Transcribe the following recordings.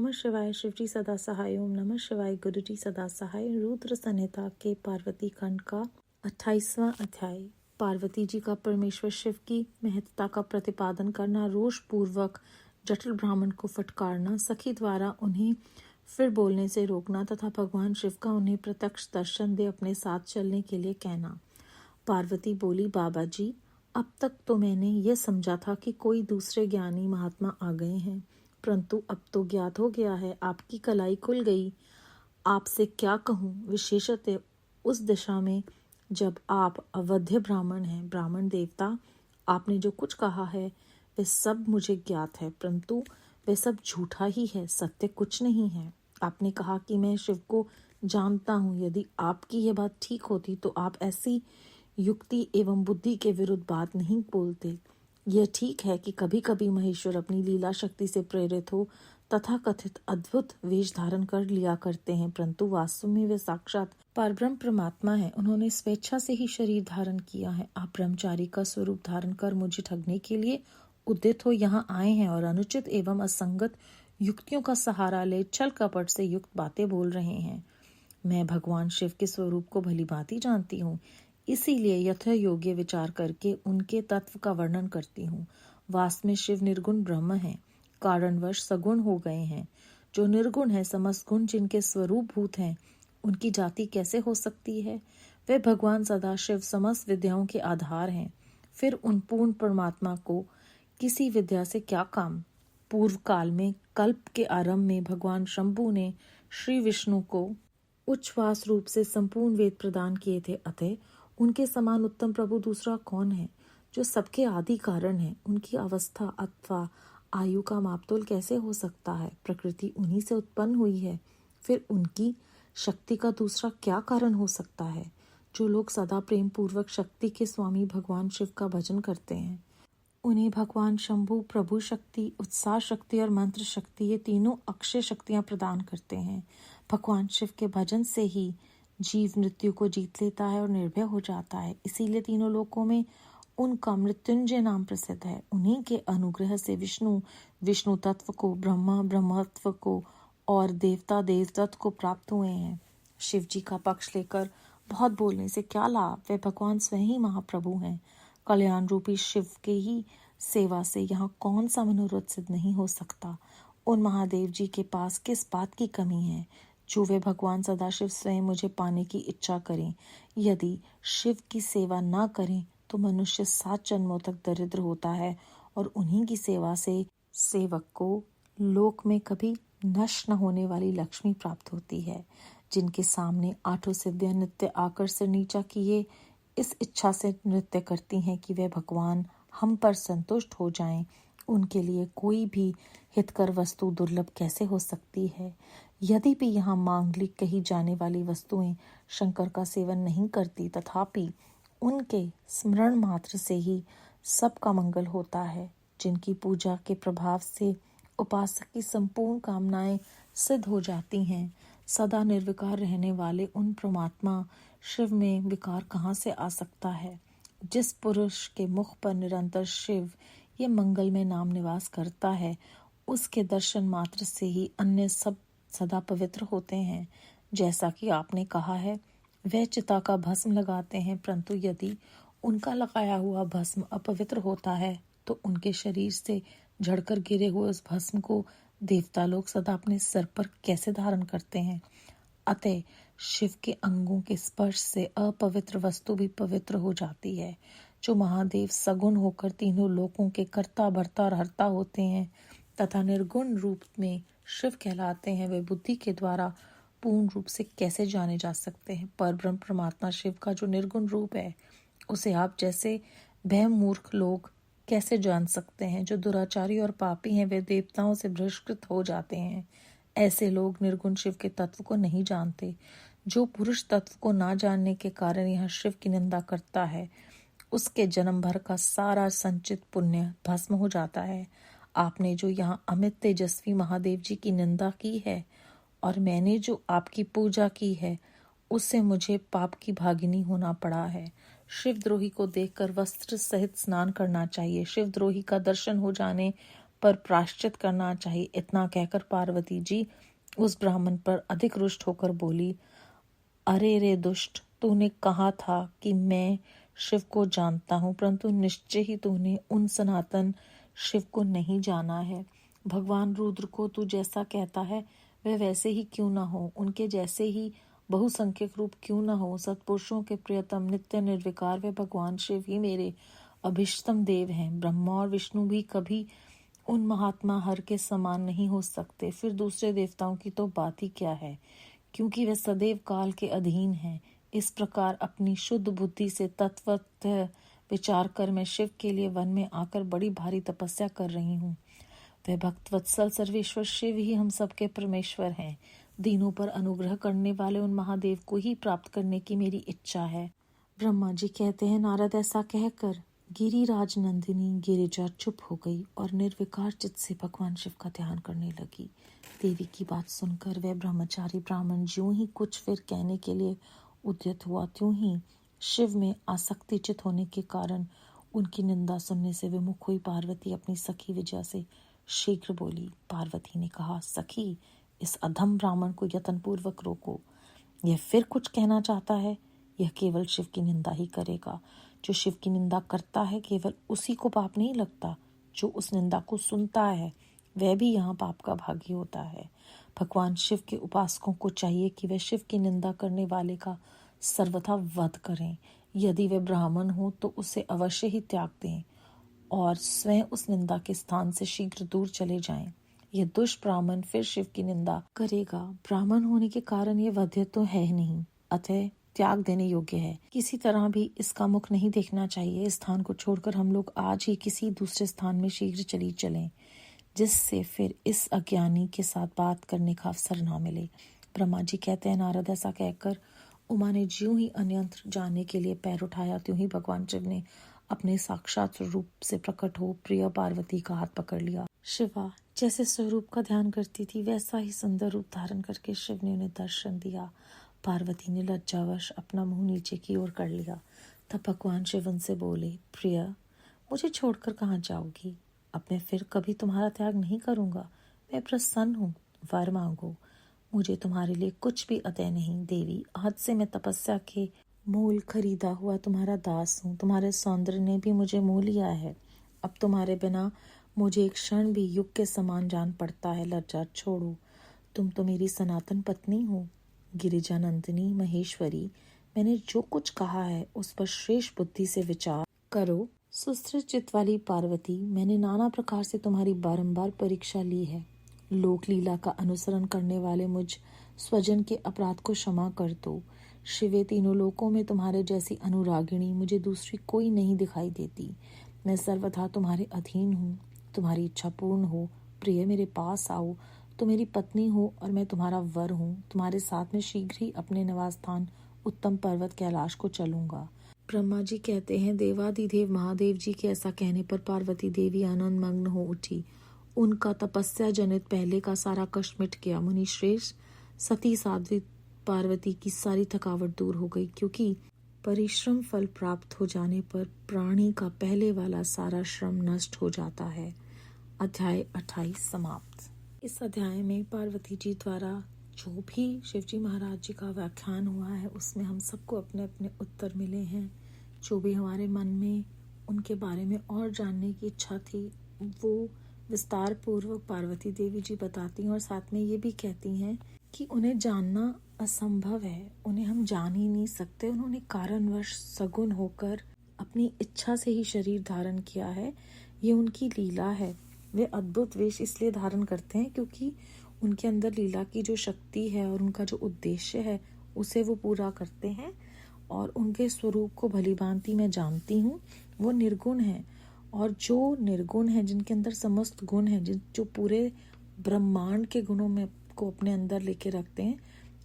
नमः शिवाय। शिवजी सदा सहाय। ओम नमः शिवाय। गुरुजी सदा सहाय। रुद्र संहिता के पार्वती खंड का 28वां अध्याय। पार्वती जी का परमेश्वर शिव की महत्ता का प्रतिपादन करना, रोष पूर्वक जटिल ब्राह्मण को फटकारना, सखी द्वारा उन्हें फिर बोलने से रोकना तथा भगवान शिव का उन्हें प्रत्यक्ष दर्शन दे अपने साथ चलने के लिए कहना। पार्वती बोली, बाबा जी, अब तक तो मैंने यह समझा था कि कोई दूसरे ज्ञानी महात्मा आ गए हैं, परंतु अब तो ज्ञात हो गया है, आपकी कलाई खुल गई। आपसे क्या कहूँ, विशेषतः उस दिशा में जब आप अवध्य ब्राह्मण हैं। ब्राह्मण देवता, आपने जो कुछ कहा है वह सब मुझे ज्ञात है, परंतु वह सब झूठा ही है, सत्य कुछ नहीं है। आपने कहा कि मैं शिव को जानता हूँ। यदि आपकी यह बात ठीक होती तो आप ऐसी युक्ति एवं बुद्धि के विरुद्ध बात नहीं बोलते। यह ठीक है कि कभी कभी महेश्वर अपनी लीला शक्ति से प्रेरित हो तथा कथित अद्भुत वेश धारण कर लिया करते हैं, परंतु वास्तव में वे साक्षात परब्रह्म परमात्मा है। उन्होंने स्वेच्छा से ही शरीर धारण किया है। आप ब्रह्मचारी का स्वरूप धारण कर मुझे ठगने के लिए उद्यत हो यहाँ आए हैं और अनुचित एवं असंगत युक्तियों का सहारा ले छल कपट से युक्त बातें बोल रहे हैं। मैं भगवान शिव के स्वरूप को भली भांति जानती हूँ, इसीलिए यथा योग्य विचार करके उनके तत्व का वर्णन करती हूँ। वास्तव में शिव निर्गुण ब्रह्म है, कारणवश सगुण हो गए हैं। जो निर्गुण है, समस्त गुण जिनके स्वरूप भूत हैं, उनकी जाति कैसे हो सकती है? वे भगवान सदाशिव समस्त विद्याओं के आधार हैं। फिर उन पूर्ण परमात्मा को किसी विद्या से क्या काम? पूर्व काल में कल्प के आरंभ में भगवान शंभु ने श्री विष्णु को उच्छ्वास रूप से संपूर्ण वेद प्रदान किए थे, अतः उनके समान उत्तम प्रभु दूसरा कौन है? जो सबके आदि कारण है, उनकी अवस्था अथवा आयु का मापतोल कैसे हो सकता है? प्रकृति उन्हीं से उत्पन्न हुई है, फिर उनकी शक्ति का दूसरा क्या कारण हो सकता है? जो लोग सदा प्रेम पूर्वक शक्ति के स्वामी भगवान शिव का भजन करते हैं, उन्हें भगवान शंभु प्रभु शक्ति, उत्साह शक्ति और मंत्र शक्ति, ये तीनों अक्षय शक्तियां प्रदान करते हैं। भगवान शिव के भजन से ही जीव मृत्यु को जीत लेता है और निर्भय हो जाता है। इसीलिए तीनों लोकों में उनका मृत्युंजय नाम प्रसिद्ध है। उन्हीं के अनुग्रह से विष्णु विष्णु तत्व को, ब्रह्मा ब्रह्मत्व को और देवता देवतत्व को प्राप्त हुए हैं। शिव जी का पक्ष लेकर बहुत बोलने से क्या लाभ? वे भगवान स्वयं ही महाप्रभु हैं। कल्याण रूपी शिव के ही सेवा से यहाँ कौन सा मनोरथ सिद्ध नहीं हो सकता? उन महादेव जी के पास किस बात की कमी है जो वे भगवान सदाशिव स्वयं मुझे पाने की इच्छा करें? यदि शिव की सेवा न करें तो मनुष्य 7 जन्मों तक दरिद्र होता है और उन्हीं की सेवा से सेवक को लोक में कभी नष्ट न होने वाली लक्ष्मी प्राप्त होती है। जिनके सामने 8 सिद्धियां नित्य आकर सिर नीचा किए इस इच्छा से नृत्य करती हैं कि वे भगवान हम पर संतुष्ट हो जाएं, उनके लिए कोई भी हितकर वस्तु दुर्लभ कैसे हो सकती है? यदि भी यहाँ मांगलिक कही जाने वाली वस्तुएं शंकर का सेवन नहीं करती, तथापि उनके स्मरण मात्र से ही सबका मंगल होता है। जिनकी पूजा के प्रभाव से उपासक की संपूर्ण कामनाएं सिद्ध हो जाती हैं, सदा निर्विकार रहने वाले उन परमात्मा शिव में विकार कहाँ से आ सकता है? जिस पुरुष के मुख पर निरंतर शिव ये मंगलमय नाम निवास करता है, उसके दर्शन मात्र से ही अन्य सब सदा पवित्र होते हैं। जैसा कि आपने कहा है, वह चिता का भस्म लगाते हैं, परंतु यदि उनका लगाया हुआ भस्म अपवित्र होता है तो उनके शरीर से झड़कर गिरे हुए उस भस्म को देवता लोग सदा अपने सिर पर कैसे धारण करते हैं? अतः शिव के अंगों के स्पर्श से अपवित्र वस्तु भी पवित्र हो जाती है। जो महादेव सगुण होकर तीनों लोकों के कर्ता भर्ता और हर्ता होते हैं तथा निर्गुण रूप में शिव कहलाते हैं, वे बुद्धि के द्वारा पूर्ण रूप से कैसे जाने जा सकते हैं? परब्रह्म परमात्मा शिव का जो निर्गुण रूप है, उसे आप जैसे वह मूर्ख लोग कैसे जान सकते हैं? जो दुराचारी और पापी हैं, वे देवताओं से बहिष्कृत हो जाते हैं। ऐसे लोग निर्गुण शिव के तत्व को नहीं जानते। जो पुरुष तत्व को ना जानने के कारण यह शिव की निंदा करता है, उसके जन्म भर का सारा संचित पुण्य भस्म हो जाता है। आपने जो यहाँ अमित तेजस्वी महादेव जी की निंदा की है और मैंने जो आपकी पूजा की है, उससे मुझे पाप की भागिनी होना पड़ा है। शिवद्रोही को देखकर वस्त्र सहित स्नान करना चाहिए। शिवद्रोही का दर्शन हो जाने पर प्रायश्चित करना चाहिए। इतना कहकर पार्वती जी उस ब्राह्मण पर अधिक रुष्ट होकर बोली, अरे रे दुष्ट, तूने कहा था कि मैं शिव को जानता हूँ, परंतु निश्चय ही तूने उन सनातन शिव को नहीं जाना है। भगवान रुद्र को तू जैसा कहता है वह वैसे ही क्यों न हो, उनके जैसे ही बहुसंख्यक रूप क्यों न हो। सत्पुरुषों के प्रियतम नित्य निर्विकार वे भगवान शिव ही मेरे अभिष्टम देव हैं। ब्रह्मा और विष्णु भी कभी उन महात्मा हर के समान नहीं हो सकते। फिर दूसरे देवताओं की तो बात ही क्या है, क्योंकि वे सदैव काल के अधीन हैं। इस प्रकार अपनी शुद्ध बुद्धि से तत्वतः विचार कर मैं शिव के लिए वन में आकर बड़ी भारी तपस्या कर रही हूँ। वह भक्तवत्सल सर्वेश्वर शिव ही हम सबके परमेश्वर हैं। दीनों पर अनुग्रह करने वाले उन महादेव को ही प्राप्त करने की मेरी इच्छा है। ब्रह्मा जी कहते हैं, नारद ऐसा कहकर गिरिराज नंदिनी गिरिजा चुप हो गई और निर्विकार चित्त से भगवान शिव का ध्यान करने लगी। देवी की बात सुनकर वह ब्रह्मचारी ब्राह्मण ज्यों ही कुछ फिर कहने के लिए उद्यत हुआ, त्यों ही शिव में आसक्ति चित होने के कारण उनकी निंदा सुनने से विमुख हुई पार्वती अपनी सखी विजया से शीघ्र बोली। पार्वती ने कहा, सखी, इस अधम ब्राह्मण को यत्नपूर्वक रोको। यह फिर कुछ कहना चाहता है। यह केवल शिव की निंदा ही करेगा। जो शिव की निंदा करता है केवल उसी को पाप नहीं लगता, जो उस निंदा को सुनता है वह भी यहाँ पाप का भागी होता है। भगवान शिव के उपासकों को चाहिए कि वे शिव की निंदा करने वाले का सर्वथा वध करें। यदि वे ब्राह्मण हो तो उसे अवश्य ही त्याग दें और स्वयं उस निंदा के स्थान से शीघ्र दूर चले जाएं। यह दुष्ट ब्राह्मण फिर शिव की निंदा करेगा। ब्राह्मण होने के कारण यह वध्य तो है नहीं, अतः त्याग देने योग्य है। किसी तरह भी इसका मुख नहीं देखना चाहिए। इस स्थान को छोड़कर हम लोग आज ही किसी दूसरे स्थान में शीघ्र चलें, जिससे फिर इस अज्ञानी के साथ बात करने का अवसर न मिले। ब्रह्मा जी कहते हैं, नारद ऐसा कहकर उमा ने ज्यों ही अन्यंत्र जाने के लिए पैर उठाया, त्यों ही भगवान शिव ने अपने साक्षात रूप से प्रकट हो प्रिय पार्वती का हाथ पकड़ लिया। शिवा जैसे स्वरूप का ध्यान करती थी वैसा ही सुंदर रूप धारण करके शिव ने उन्हें दर्शन दिया। पार्वती ने लज्जावश अपना मुंह नीचे की ओर कर लिया। तब भगवान शिव उनसे बोले, प्रिय, मुझे छोड़कर कहाँ जाओगी? अब मैं फिर कभी तुम्हारा त्याग नहीं करूंगा। मैं प्रसन्न हूँ, वर मांगो। मुझे तुम्हारे लिए कुछ भी अतः नहीं। देवी, आज से मैं तपस्या के मोल खरीदा हुआ तुम्हारा दास हूँ। तुम्हारे सौंदर्य ने भी मुझे मोह लिया है। अब तुम्हारे बिना मुझे एक क्षण भी युग के समान जान पड़ता है। लज्जा छोड़ो, तुम तो मेरी सनातन पत्नी हो। गिरिजा नंदिनी महेश्वरी, मैंने जो कुछ कहा है उस पर श्रेष्ठ बुद्धि से विचार करो। सुस्थिर चित्त वाली पार्वती, मैंने नाना प्रकार से तुम्हारी बारंबार परीक्षा ली है। लोक लीला का अनुसरण करने वाले मुझ स्वजन के अपराध को क्षमा कर दो। शिवे, तीनों लोकों में तुम्हारे जैसी अनुरागिणी मुझे दूसरी कोई नहीं दिखाई देती। मैं सर्वथा तुम्हारे अधीन हूँ। तुम्हारी इच्छा पूर्ण हो। प्रिय, मेरे पास आओ। तो मेरी पत्नी हो और मैं तुम्हारा वर हूँ। तुम्हारे साथ में शीघ्र ही अपने निवास स्थान उत्तम पर्वत कैलाश को चलूंगा। ब्रह्मा जी कहते हैं, देवादिदेव महादेव जी के ऐसा कहने पर पार्वती देवी आनंद मग्न हो उठी। उनका तपस्या जनित पहले का सारा कष्ट मिट गया। मुनि श्रेष्ठ सती साध्वी पार्वती की सारी थकावट दूर हो गई, क्योंकि परिश्रम फल प्राप्त हो जाने पर प्राणी का पहले वाला सारा श्रम नष्ट हो जाता है। अध्याय 28 समाप्त। इस अध्याय में पार्वती जी द्वारा जो भी शिवजी महाराज जी का व्याख्यान हुआ है उसमें हम सबको अपने अपने उत्तर मिले हैं। जो भी हमारे मन में उनके बारे में और जानने की इच्छा थी वो विस्तार पूर्वक पार्वती देवी जी बताती हैं और साथ में ये भी कहती हैं कि उन्हें जानना असंभव है, उन्हें हम जान ही नहीं सकते। उन्होंने कारणवश सगुण होकर अपनी इच्छा से ही शरीर धारण किया है, ये उनकी लीला है। वे अद्भुत वेश इसलिए धारण करते हैं क्योंकि उनके अंदर लीला की जो शक्ति है और उनका जो उद्देश्य है उसे वो पूरा करते हैं। और उनके स्वरूप को भलीभांति मैं जानती हूँ, वो निर्गुण है। और जो निर्गुण है, जिनके अंदर समस्त गुण है, जो पूरे ब्रह्मांड के गुणों में को अपने अंदर लेके रखते हैं,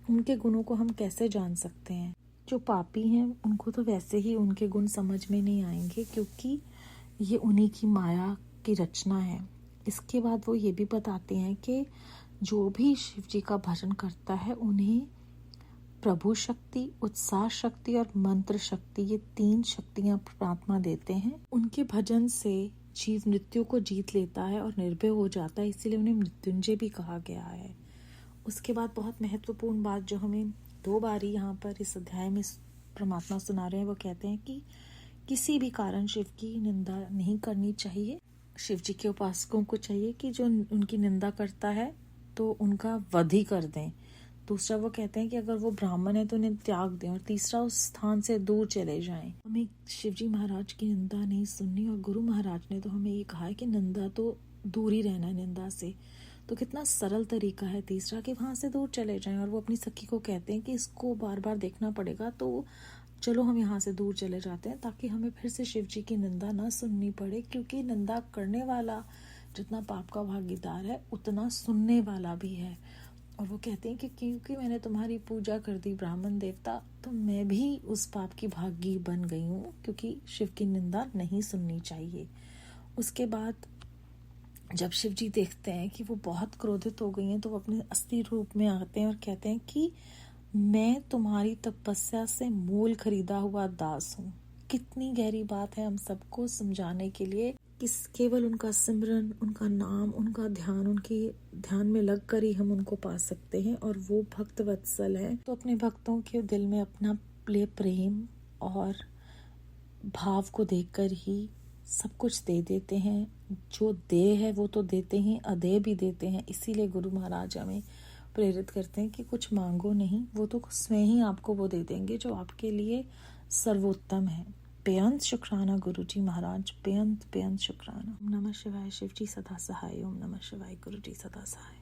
उनके गुणों को हम कैसे जान सकते हैं? जो पापी हैं उनको तो वैसे ही उनके गुण समझ में नहीं आएंगे, क्योंकि ये उन्हीं की माया की रचना है। इसके बाद वो ये भी बताते हैं कि जो भी शिव जी का भजन करता है उन्हें प्रभु शक्ति, उत्साह शक्ति और मंत्र शक्ति, ये 3 शक्तियां परमात्मा देते हैं। उनके भजन से जीव मृत्यु को जीत लेता है और निर्भय हो जाता है, इसीलिए उन्हें मृत्युंजय भी कहा गया है। उसके बाद बहुत महत्वपूर्ण बात जो हमें 2 बार ही यहाँ पर इस अध्याय में परमात्मा सुना रहे हैं, वो कहते हैं कि किसी भी कारण शिव की निंदा नहीं करनी चाहिए। शिव जी के उपासकों को चाहिए कि जो उनकी निंदा करता है तो उनका वध ही कर दें। दूसरा वो कहते हैं कि अगर वो ब्राह्मण है तो उन्हें त्याग दें, और तीसरा उस स्थान से दूर चले जाएं। हमें शिवजी महाराज की निंदा नहीं सुननी, और गुरु महाराज ने तो हमें ये कहा है कि निंदा तो दूर ही रहना है निंदा से। तो कितना सरल तरीका है तीसरा कि वहाँ से दूर चले जाएं। और वो अपनी सखी को कहते हैं कि इसको बार बार देखना पड़ेगा, तो चलो हम यहाँ से दूर चले जाते हैं ताकि हमें फिर से शिव जी की निंदा ना सुननी पड़े, क्योंकि निंदा करने वाला जितना पाप का भागीदार है उतना सुनने वाला भी है। और वो कहते हैं कि क्योंकि मैंने तुम्हारी पूजा कर दी ब्राह्मण देवता, तो मैं भी उस पाप की भागी बन गई हूँ, क्योंकि शिव की निंदा नहीं सुननी चाहिए। उसके बाद जब शिव जी देखते हैं कि वो बहुत क्रोधित हो गई हैं, तो वो अपने असली रूप में आते हैं और कहते हैं कि मैं तुम्हारी तपस्या से मोल खरीदा हुआ दास हूँ। कितनी गहरी बात है हम सबको समझाने के लिए कि केवल उनका सिमरन, उनका नाम, उनका ध्यान, उनके ध्यान में लग कर ही हम उनको पा सकते हैं। और वो भक्त वत्सल है, तो अपने भक्तों के दिल में अपना प्रेम और भाव को देखकर ही सब कुछ दे देते हैं। जो दे है वो तो देते हैं, अदे भी देते हैं। इसीलिए गुरु महाराज हमें प्रेरित करते हैं कि कुछ मांगो नहीं, वो तो स्वयं ही आपको वो दे देंगे जो आपके लिए सर्वोत्तम है। बेअंत शुक्राना गुरु जी महाराज, बेअंत शुक्राना। ओम नमः शिवाय। शिव जी सदा सहाय। ओम नमः शिवाय। गुरु जी सदा सहाय।